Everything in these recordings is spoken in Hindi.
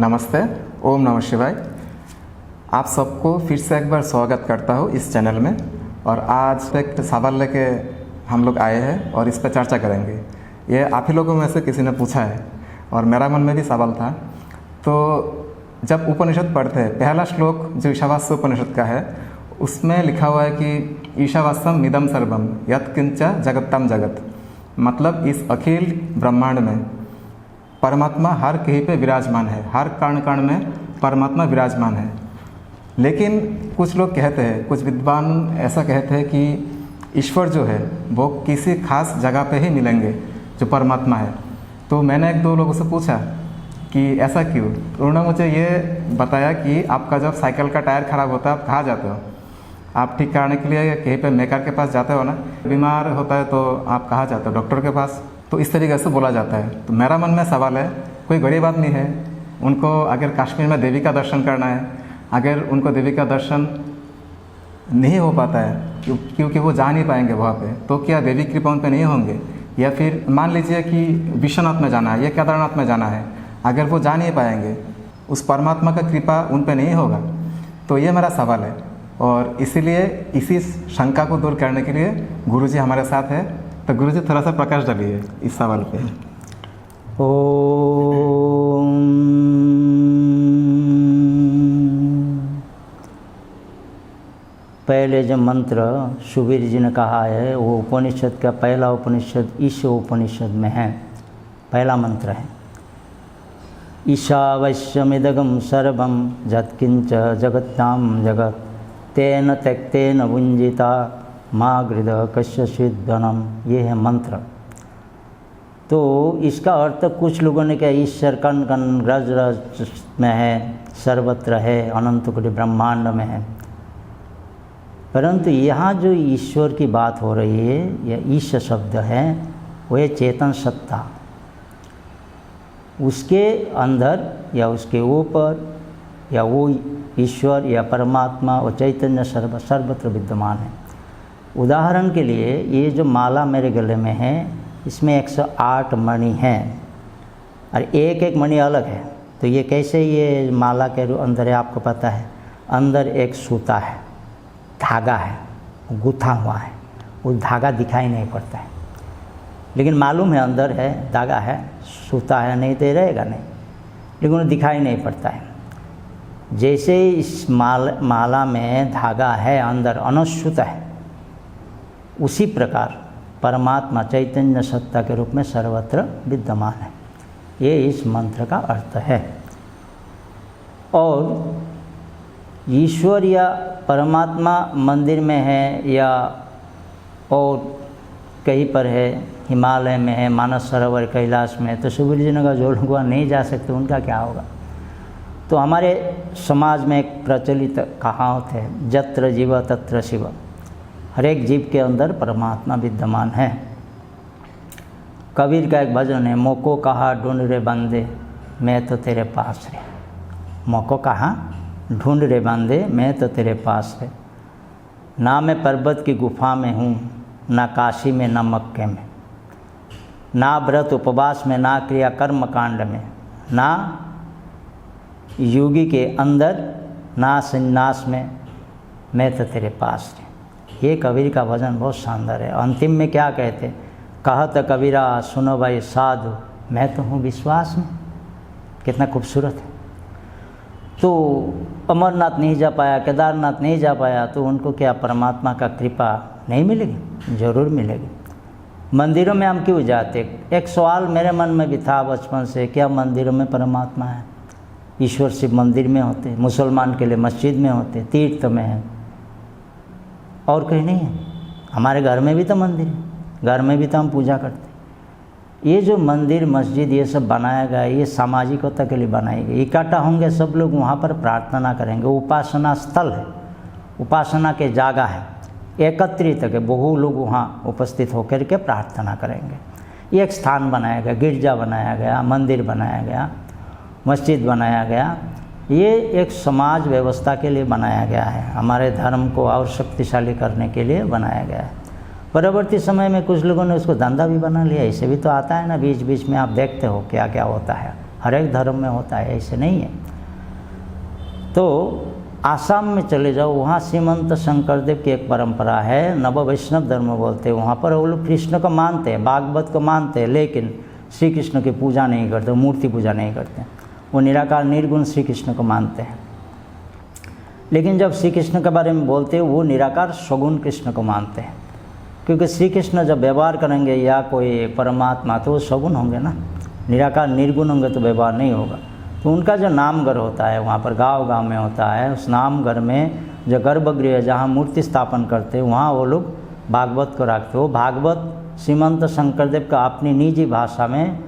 नमस्ते, ओम नमः शिवाय। आप सबको फिर से एक बार स्वागत करता हूँ इस चैनल में। और आज एक सवाल लेके हम लोग आए हैं और इस पर चर्चा करेंगे। ये आप ही लोगों में से किसी ने पूछा है और मेरा मन में भी सवाल था। तो जब उपनिषद पढ़ते हैं, पहला श्लोक जो ईशावास्य उपनिषद का है, उसमें लिखा हुआ है कि ईशावास्यम इदम सर्वम यत्किंच जगत्तम जगत। मतलब इस अखिल ब्रह्मांड में परमात्मा हर कहीं पे विराजमान है, हर कण कण में परमात्मा विराजमान है। लेकिन कुछ लोग कहते हैं, कुछ विद्वान ऐसा कहते हैं कि ईश्वर जो है वो किसी खास जगह पे ही मिलेंगे जो परमात्मा है। तो मैंने एक दो लोगों से पूछा कि ऐसा क्यों। उन्होंने मुझे ये बताया कि आपका जब साइकिल का टायर ख़राब होता है, आप कहाँ जाते हो? आप ठीक कराने के लिए कहीं पे मेकर के पास जाते हो ना। बीमार होता है तो आप कहाँ जाते हो? डॉक्टर के पास। तो इस तरीके से बोला जाता है। तो मेरा मन में सवाल है, कोई गरीब आदमी है, उनको अगर कश्मीर में देवी का दर्शन करना है, अगर उनको देवी का दर्शन नहीं हो पाता है क्योंकि वो जा नहीं पाएंगे वहाँ पे, तो क्या देवी कृपा उन पे नहीं होंगे? या फिर मान लीजिए कि विश्वनाथ में जाना है या केदारनाथ में जाना है, अगर वो जा नहीं पाएंगे, उस परमात्मा का कृपा उन पे नहीं होगा? तो ये मेरा सवाल है। और इसीलिए इसी शंका को दूर करने के लिए गुरुजी हमारे साथ है। तो गुरुजी थोड़ा सा प्रकाश डालिए इस सवाल पे। ओम। पहले जो मंत्र सुबीर जी ने कहा है वो उपनिषद का पहला उपनिषद ईशा उपनिषद में है, पहला मंत्र है। ईशावास्यमिदगम सर्वम यत्किंच जगत्ताम जगत तेन त्यक्तेन भुंजिता माँ गृद कश्यचित् धनम। ये है मंत्र। तो इसका अर्थ कुछ लोगों ने कहा ईश्वर कण कण रज रज में है, सर्वत्र है, अनंत कोटि ब्रह्मांड में है। परंतु यहाँ जो ईश्वर की बात हो रही है, यह ईश शब्द है, वह चेतन सत्ता, उसके अंदर या उसके ऊपर या वो ईश्वर या परमात्मा और चैतन्य सर्वत्र विद्यमान है। उदाहरण के लिए ये जो माला मेरे गले में है, इसमें 108 मणि हैं और एक एक मणि अलग है। तो ये कैसे ये माला के अंदर है आपको पता है? अंदर एक सूता है, धागा है, गुथा हुआ है। वो धागा दिखाई नहीं पड़ता है, लेकिन मालूम है अंदर है, धागा है, सूता है, नहीं तो रहेगा नहीं, लेकिन वो दिखाई नहीं पड़ता है। जैसे इस माला में धागा है, अंदर अनश्रुत है, उसी प्रकार परमात्मा चैतन्य सत्ता के रूप में सर्वत्र विद्यमान है। ये इस मंत्र का अर्थ है। और ईश्वर या परमात्मा मंदिर में है या और कहीं पर है, हिमालय में है, मानस सरोवर कैलाश में, तो सुबीर जी ने कहा जो लोग वहाँ नहीं जा सकते उनका क्या होगा? तो हमारे समाज में एक प्रचलित कहावत है, जत्र जीव तत्र शिव। हर एक जीव के अंदर परमात्मा विद्यमान है। कबीर का एक भजन है, मोको कहा ढूंढ रे बंदे मैं तो तेरे पास रे। मोको कहा ढूंढ रे बंदे मैं तो तेरे पास रे। ना मैं पर्वत की गुफा में हूँ, ना काशी में, ना मक्के में, ना व्रत उपवास में, ना क्रिया कर्म कांड में, ना योगी के अंदर, ना संन्यास में, मैं तो तेरे पास रे। ये कबीर का भजन बहुत शानदार है। अंतिम में क्या कहते? कहत कबीरा सुनो भाई साधु मैं तो हूँ विश्वास में। कितना खूबसूरत है। तो अमरनाथ नहीं जा पाया, केदारनाथ नहीं जा पाया, तो उनको क्या परमात्मा का कृपा नहीं मिलेगी? जरूर मिलेगी। मंदिरों में हम क्यों जाते? एक सवाल मेरे मन में भी था बचपन से, क्या मंदिरों में परमात्मा है? ईश्वर शिव मंदिर में होते, मुसलमान के लिए मस्जिद में होते, तीर्थ में है, और कहीं नहीं है। हमारे घर में भी तो मंदिर है, घर में भी तो हम पूजा करते। ये जो मंदिर मस्जिद ये सब बनाया गया, ये सामाजिकता के लिए बनाई गई। इकट्ठा होंगे सब लोग, वहाँ पर प्रार्थना करेंगे। उपासना स्थल है, उपासना के जगह है, एकत्रित है, बहु लोग वहाँ उपस्थित होकर के प्रार्थना करेंगे। ये एक स्थान बनाया गया, गिरजा बनाया गया, मंदिर बनाया गया, मस्जिद बनाया गया। ये एक समाज व्यवस्था के लिए बनाया गया है, हमारे धर्म को और शक्तिशाली करने के लिए बनाया गया है। परवर्ती समय में कुछ लोगों ने उसको धंधा भी बना लिया। इसे भी तो आता है ना, बीच बीच में आप देखते हो क्या क्या होता है। हर एक धर्म में होता है, ऐसे नहीं है। तो आसाम में चले जाओ, वहाँ श्रीमंत शंकरदेव की एक परंपरा है, नव वैष्णव धर्म बोलते हैं। वहाँ पर वो लोग कृष्ण को मानते हैं, भागवत को मानते हैं, लेकिन श्री कृष्ण की पूजा नहीं करते, मूर्ति पूजा नहीं करते। वो निराकार निर्गुण श्री कृष्ण को मानते हैं। लेकिन जब श्री कृष्ण के बारे में बोलते हैं, वो निराकार सगुण कृष्ण को मानते हैं, क्योंकि श्री कृष्ण जब व्यवहार करेंगे या कोई परमात्मा तो वो सगुण होंगे ना, निराकार निर्गुण होंगे तो व्यवहार नहीं होगा। तो उनका जो नामघर होता है वहाँ पर गांव-गांव में होता है, उस नामघर में जो गर्भगृह है जहाँ मूर्ति स्थापन करते हैं वहाँ वो लोग भागवत को रखते। वो भागवत श्रीमंत शंकरदेव का अपनी निजी भाषा में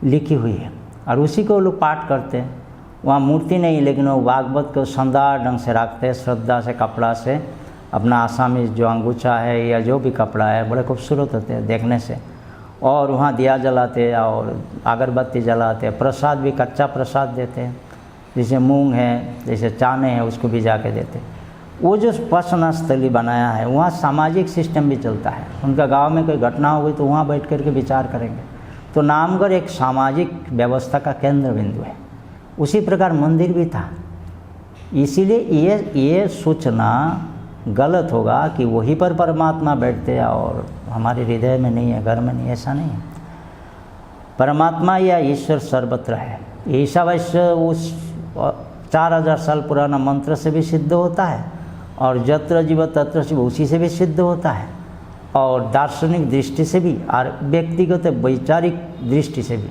लिखी हुई है और उसी को वो लोग पाठ करते हैं। वहाँ मूर्ति नहीं, लेकिन वो भागवत को शानदार ढंग से रखते हैं, श्रद्धा से, कपड़ा से। अपना आसामी जो अंगूछा है या जो भी कपड़ा है बड़े खूबसूरत होते हैं देखने से। और वहाँ दिया जलाते और अगरबत्ती जलाते, प्रसाद भी कच्चा प्रसाद देते हैं, जैसे मूंग है, जैसे चाने हैं, उसको भी जाके देते। वो जो उपासना स्थली बनाया है वहाँ सामाजिक सिस्टम भी चलता है। उनका गांव में कोई घटना हो गई तो वहाँ बैठ कर के विचार करेंगे। तो नामघर एक सामाजिक व्यवस्था का केंद्र बिंदु है। उसी प्रकार मंदिर भी था। इसीलिए ये सोचना गलत होगा कि वहीं पर परमात्मा बैठते हैं और हमारे हृदय में नहीं है, घर में नहीं, ऐसा नहीं है। परमात्मा या ईश्वर सर्वत्र है। ईशावास्य उस 4000 साल पुराना मंत्र से भी सिद्ध होता है और जत्र जीव तत्र शिव उसी से भी सिद्ध होता है, और दार्शनिक दृष्टि से भी और व्यक्तिगत वैचारिक दृष्टि से भी।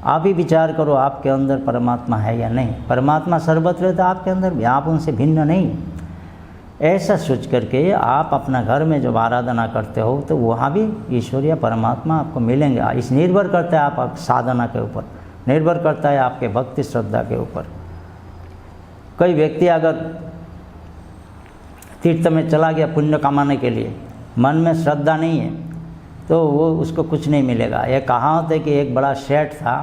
आप ही विचार करो आपके अंदर परमात्मा है या नहीं। परमात्मा सर्वत्र है तो आपके अंदर भी, आप उनसे भिन्न नहीं। ऐसा सोच करके आप अपना घर में जब आराधना करते हो तो वहाँ भी ईश्वर या परमात्मा आपको मिलेंगे। इस निर्भर करता है आप साधना के ऊपर, निर्भर करता है आपके भक्ति श्रद्धा के ऊपर। कोई व्यक्ति अगर तीर्थ में चला गया पुण्य कमाने के लिए, मन में श्रद्धा नहीं है तो वो उसको कुछ नहीं मिलेगा। यह कहावत है कि एक बड़ा सेठ था,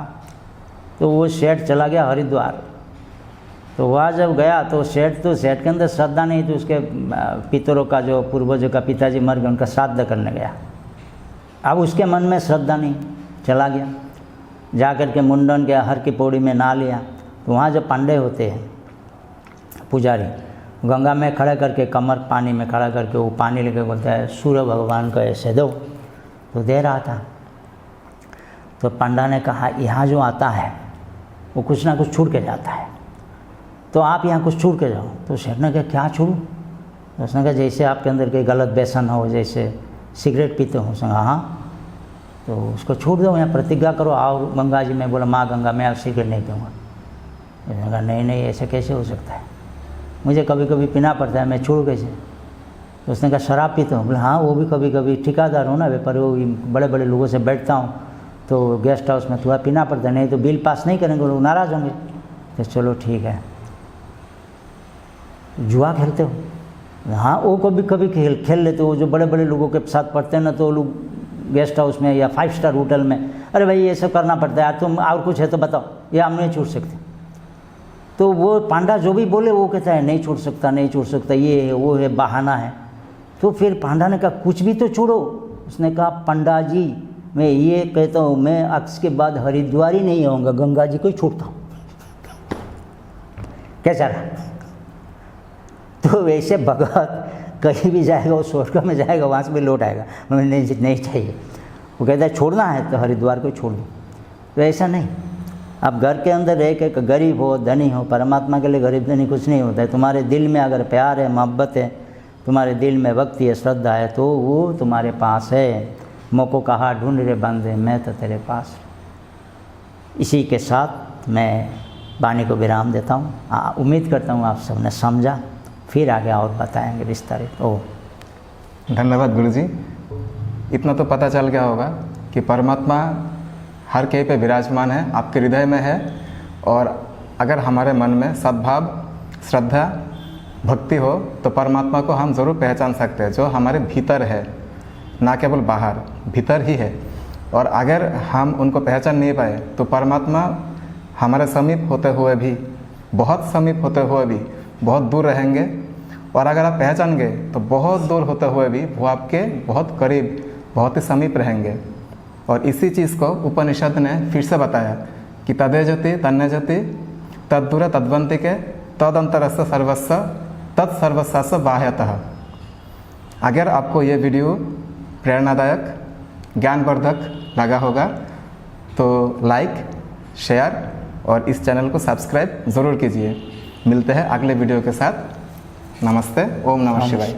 तो वो सेठ चला गया हरिद्वार। तो वहाँ जब गया तो सेठ के अंदर श्रद्धा नहीं थी। उसके पितरों का, जो पूर्वजों का पिताजी मर गए, उनका श्राद्ध करने गया। अब उसके मन में श्रद्धा नहीं, चला गया, जा कर के मुंडन के हर की पौड़ी में नहा लिया। तो वहाँ जो पांडे होते हैं पुजारी, गंगा में खड़ा करके, कमर पानी में खड़ा करके वो पानी लेके बोलता है सूर्य भगवान को ऐसे दो। तो दे रहा था। तो पंडा ने कहा यहाँ जो आता है वो कुछ ना कुछ छूट के जाता है, तो आप यहाँ कुछ छोड़ के जाओ। तो सेठ ने कहा क्या छोड़ूं? तो उसने कहा जैसे आपके अंदर कोई गलत व्यसन हो, जैसे सिगरेट पीते हो। उसने कहा हाँ, तो उसको छोड़ दो, यहाँ प्रतिज्ञा करो, आओ गंगा जी में। बोला माँ गंगा, मैं अब सिगरेट नहीं पीऊँगा। उसने कहा नहीं, ऐसे कैसे हो सकता है, मुझे कभी कभी पीना पड़ता है, मैं छोड़ कैसे? तो उसने कहा शराब पीते हो? बोला हाँ, वो भी कभी कभी, ठेकेदार हूँ ना, व्यापारी, वो बड़े बड़े लोगों से बैठता हूँ तो गेस्ट हाउस में थोड़ा पीना पड़ता है, नहीं तो बिल पास नहीं करेंगे, लोग नाराज़ होंगे। तो चलो ठीक है। जुआ खेलते हो? हाँ, वो कभी कभी खेल लेते हो। जो बड़े बड़े लोगों के साथ पढ़ते हैं ना, तो लोग गेस्ट हाउस में या 5 स्टार होटल में, अरे भाई ये सब करना पड़ता है यार, तुम और कुछ है तो बताओ, ये हम नहीं छोड़ सकते। तो वो पांडा जो भी बोले वो कहता है नहीं छोड़ सकता, नहीं छोड़ सकता, ये है वो है, बहाना है। तो फिर पांडा ने कहा कुछ भी तो छोड़ो। उसने कहा पंडा जी मैं ये कहता हूँ, मैं अक्स के बाद हरिद्वार ही नहीं आऊँगा, गंगा जी को ही छोड़ता हूँ। कैसा रहा? तो वैसे भगत कहीं भी जाएगा वो स्वर्ग में जाएगा, वहाँ से भी लौट आएगा। मुझे नहीं चाहिए। वो कहता है छोड़ना है तो हरिद्वार को छोड़ दो। तो ऐसा नहीं, आप घर के अंदर रह के गरीब हो धनी हो, परमात्मा के लिए गरीब धनी कुछ नहीं होता है। तुम्हारे दिल में अगर प्यार है, मोहब्बत है, तुम्हारे दिल में भक्ति है, श्रद्धा है, तो वो तुम्हारे पास है। मोको कहा ढूंढ रे बंदे, मैं तो तेरे पास। इसी के साथ मैं वाणी को विराम देता हूँ। उम्मीद करता हूँ आप सबने समझा, फिर आगे और बताएंगे विस्तारित। धन्यवाद गुरुजी। इतना तो पता चल गया होगा कि परमात्मा हर कहीं पे विराजमान है, आपके हृदय में है। और अगर हमारे मन में सद्भाव, श्रद्धा, भक्ति हो तो परमात्मा को हम ज़रूर पहचान सकते हैं, जो हमारे भीतर है, ना केवल बाहर, भीतर ही है। और अगर हम उनको पहचान नहीं पाए तो परमात्मा हमारे समीप होते हुए भी, बहुत समीप होते हुए भी बहुत दूर रहेंगे। और अगर आप पहचान गए तो बहुत दूर होते हुए भी वो आपके बहुत करीब, बहुत ही समीप रहेंगे। और इसी चीज़ को उपनिषद ने फिर से बताया कि तदेजति तन्यजति तद्दूर तद्वंतिके तदंतरस्य सर्वस्व तत्सर्वस्व बाह्यतः। अगर आपको ये वीडियो प्रेरणादायक ज्ञानवर्धक लगा होगा तो लाइक शेयर और इस चैनल को सब्सक्राइब ज़रूर कीजिए। मिलते हैं अगले वीडियो के साथ। नमस्ते। ओम नमः शिवाय।